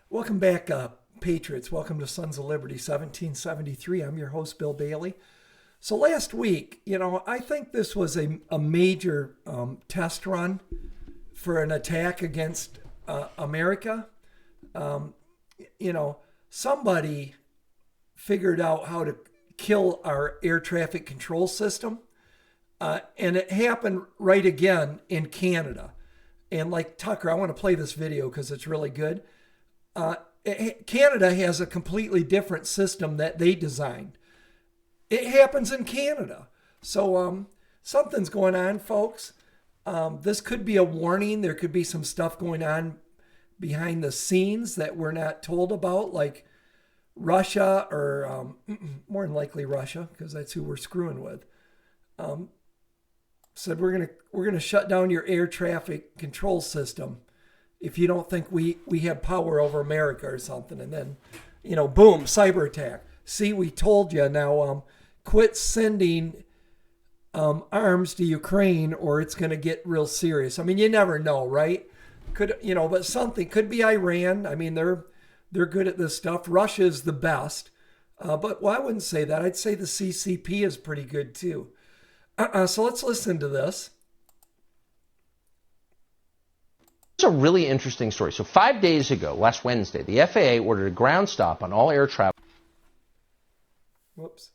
Welcome back, Patriots. Welcome to Sons of Liberty 1773. I'm your host, Bill Bailey. So last week, I think this was a major test run for an attack against America. Somebody figured out how to kill our air traffic control system. And it happened right again in Canada. And like Tucker, I want to play this video because it's really good. Canada has a completely different system that they designed. It happens in Canada. So something's going on, folks. This could be a warning. There could be some stuff going on behind the scenes that we're not told about, like Russia, or more than likely Russia, because that's who we're screwing with. Said we're gonna shut down your air traffic control system if you don't think we have power over America or something. And then, boom, cyber attack. See, we told you. Now, quit sending arms to Ukraine, or it's gonna get real serious. I mean, you never know, right? But something could be Iran. I mean, they're good at this stuff. Russia is the best, but I wouldn't say that. I'd say the CCP is pretty good too. So let's listen to this. It's a really interesting story. So 5 days ago, last Wednesday, the FAA ordered a ground stop on all air travel. Whoops.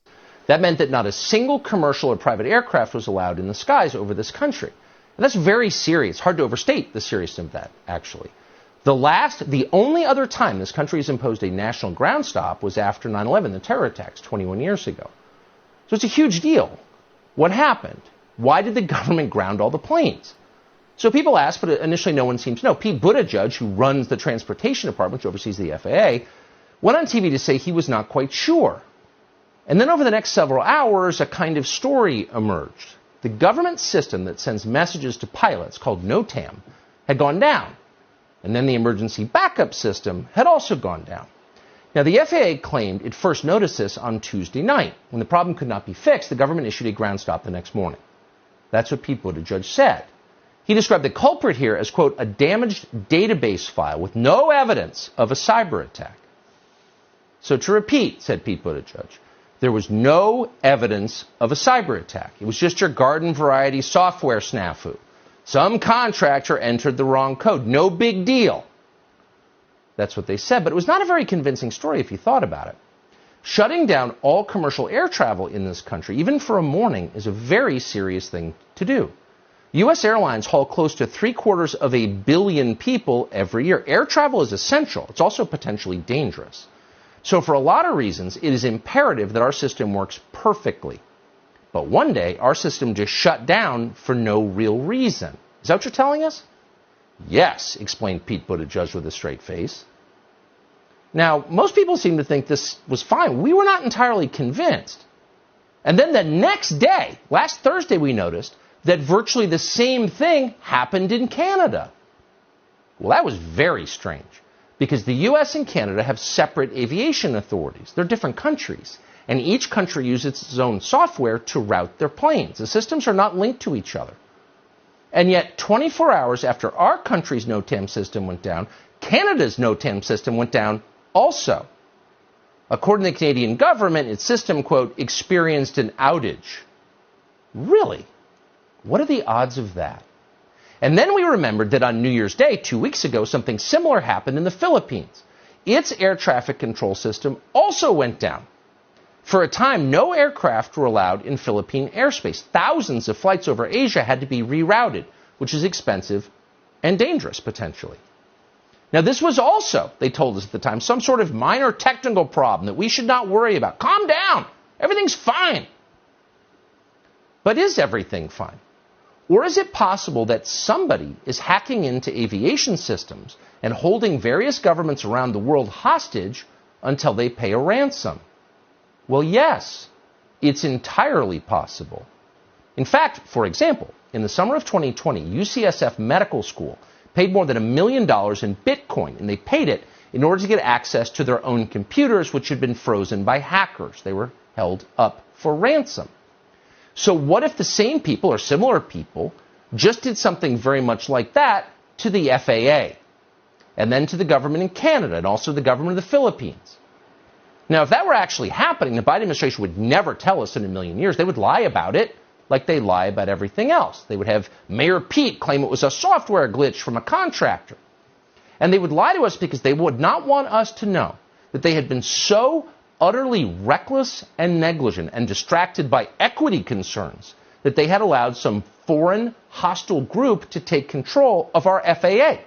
That meant that not a single commercial or private aircraft was allowed in the skies over this country. And that's very serious. Hard to overstate the seriousness of that, actually. The only other time this country has imposed a national ground stop was after 9/11, the terror attacks 21 years ago. So it's a huge deal. What happened? Why did the government ground all the planes? So people ask, but initially no one seems to know. Pete Buttigieg, who runs the transportation department, which oversees the FAA, went on TV to say he was not quite sure. And then over the next several hours, a kind of story emerged. The government system that sends messages to pilots, called NOTAM, had gone down. And then the emergency backup system had also gone down. Now, the FAA claimed it first noticed this on Tuesday night. When the problem could not be fixed, the government issued a ground stop the next morning. That's what Pete Buttigieg said. He described the culprit here as, quote, a damaged database file with no evidence of a cyber attack. So to repeat, said Pete Buttigieg, there was no evidence of a cyber attack. It was just your garden variety software snafu. Some contractor entered the wrong code. No big deal. That's what they said, but it was not a very convincing story if you thought about it. Shutting down all commercial air travel in this country, even for a morning, is a very serious thing to do. U.S. airlines haul close to 750 million people every year. Air travel is essential. It's also potentially dangerous. So for a lot of reasons, it is imperative that our system works perfectly. But one day, our system just shut down for no real reason. Is that what you're telling us? Yes, explained Pete Buttigieg with a straight face. Now, most people seem to think this was fine. We were not entirely convinced. And then the next day, last Thursday, we noticed that virtually the same thing happened in Canada. Well, that was very strange, because the U.S. and Canada have separate aviation authorities. They're different countries, and each country uses its own software to route their planes. The systems are not linked to each other. And yet, 24 hours after our country's NOTAM system went down, Canada's NOTAM system went down also. According to the Canadian government, its system, quote, experienced an outage. Really? What are the odds of that? And then we remembered that on New Year's Day, 2 weeks ago, something similar happened in the Philippines. Its air traffic control system also went down. For a time, no aircraft were allowed in Philippine airspace. Thousands of flights over Asia had to be rerouted, which is expensive and dangerous, potentially. Now, this was also, they told us at the time, some sort of minor technical problem that we should not worry about. Calm down. Everything's fine. But is everything fine? Or is it possible that somebody is hacking into aviation systems and holding various governments around the world hostage until they pay a ransom? Well, yes, it's entirely possible. In fact, for example, in the summer of 2020, UCSF Medical School paid more than $1 million in Bitcoin, and they paid it in order to get access to their own computers, which had been frozen by hackers. They were held up for ransom. So what if the same people or similar people just did something very much like that to the FAA? and then to the government in Canada and also the government of the Philippines. Now, if that were actually happening, the Biden administration would never tell us in a million years. They would lie about it like they lie about everything else. They would have Mayor Pete claim it was a software glitch from a contractor. And they would lie to us because they would not want us to know that they had been so utterly reckless and negligent and distracted by equity concerns that they had allowed some foreign hostile group to take control of our FAA.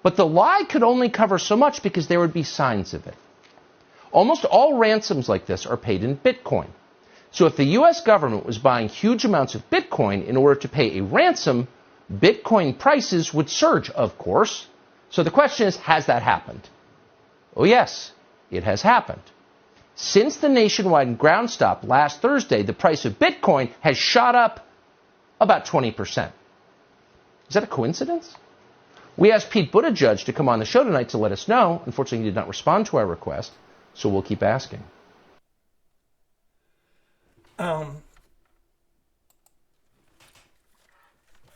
But the lie could only cover so much because there would be signs of it. Almost all ransoms like this are paid in Bitcoin. So if the U.S. government was buying huge amounts of Bitcoin in order to pay a ransom, Bitcoin prices would surge, of course. So the question is, has that happened? Oh yes, it has happened. Since the nationwide ground stop last Thursday, the price of Bitcoin has shot up about 20%. Is that a coincidence? We asked Pete Buttigieg to come on the show tonight to let us know. Unfortunately, he did not respond to our request, so we'll keep asking.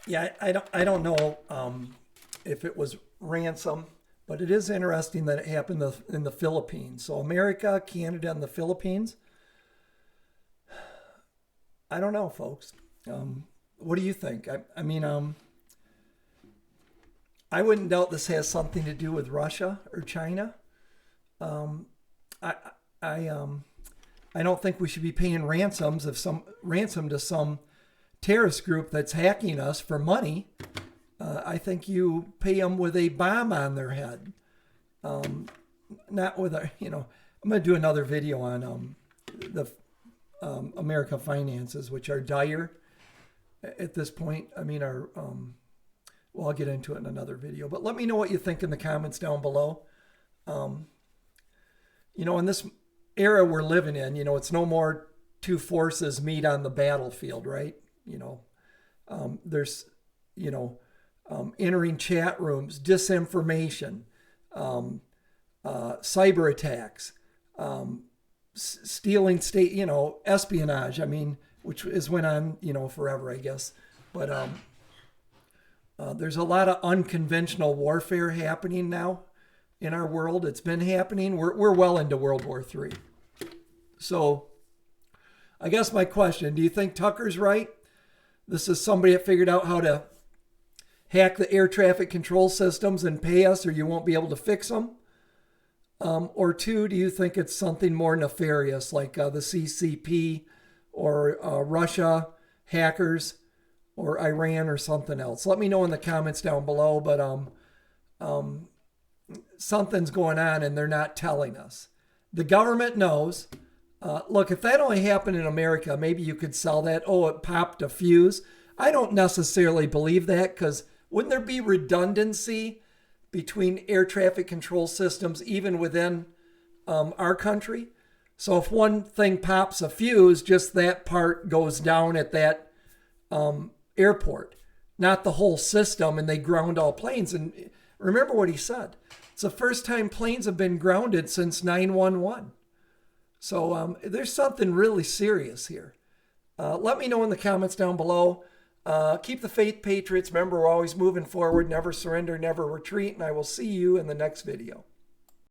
Yeah, I don't know if it was ransom, but it is interesting that it happened in the Philippines. So America, Canada, and the Philippines. I don't know, folks. What do you think? I mean, I wouldn't doubt this has something to do with Russia or China. I don't think we should be paying ransom to some terrorist group that's hacking us for money. I think you pay them with a bomb on their head, not with a. I'm going to do another video on the America finances, which are dire at this point. I mean, well, I'll get into it in another video. But let me know what you think in the comments down below. In this era we're living in, it's no more two forces meet on the battlefield, right? There's, entering chat rooms, disinformation, cyber attacks, stealing state, espionage. I mean, which has went on, forever, I guess. But there's a lot of unconventional warfare happening now in our world. It's been happening. We're well into World War III. So I guess my question, do you think Tucker's right? This is somebody that figured out how to hack the air traffic control systems and pay us, or you won't be able to fix them? Or two, do you think it's something more nefarious like the CCP or Russia hackers or Iran or something else? Let me know in the comments down below, but something's going on and they're not telling us. The government knows. Look, if that only happened in America, maybe you could sell that. Oh, it popped a fuse. I don't necessarily believe that, because wouldn't there be redundancy between air traffic control systems even within our country? So if one thing pops a fuse, just that part goes down at that airport, not the whole system, and they ground all planes. And remember what he said. It's the first time planes have been grounded since 9/11. So there's something really serious here. Let me know in the comments down below. Keep the faith, Patriots. Remember, we're always moving forward. Never surrender, never retreat. And I will see you in the next video.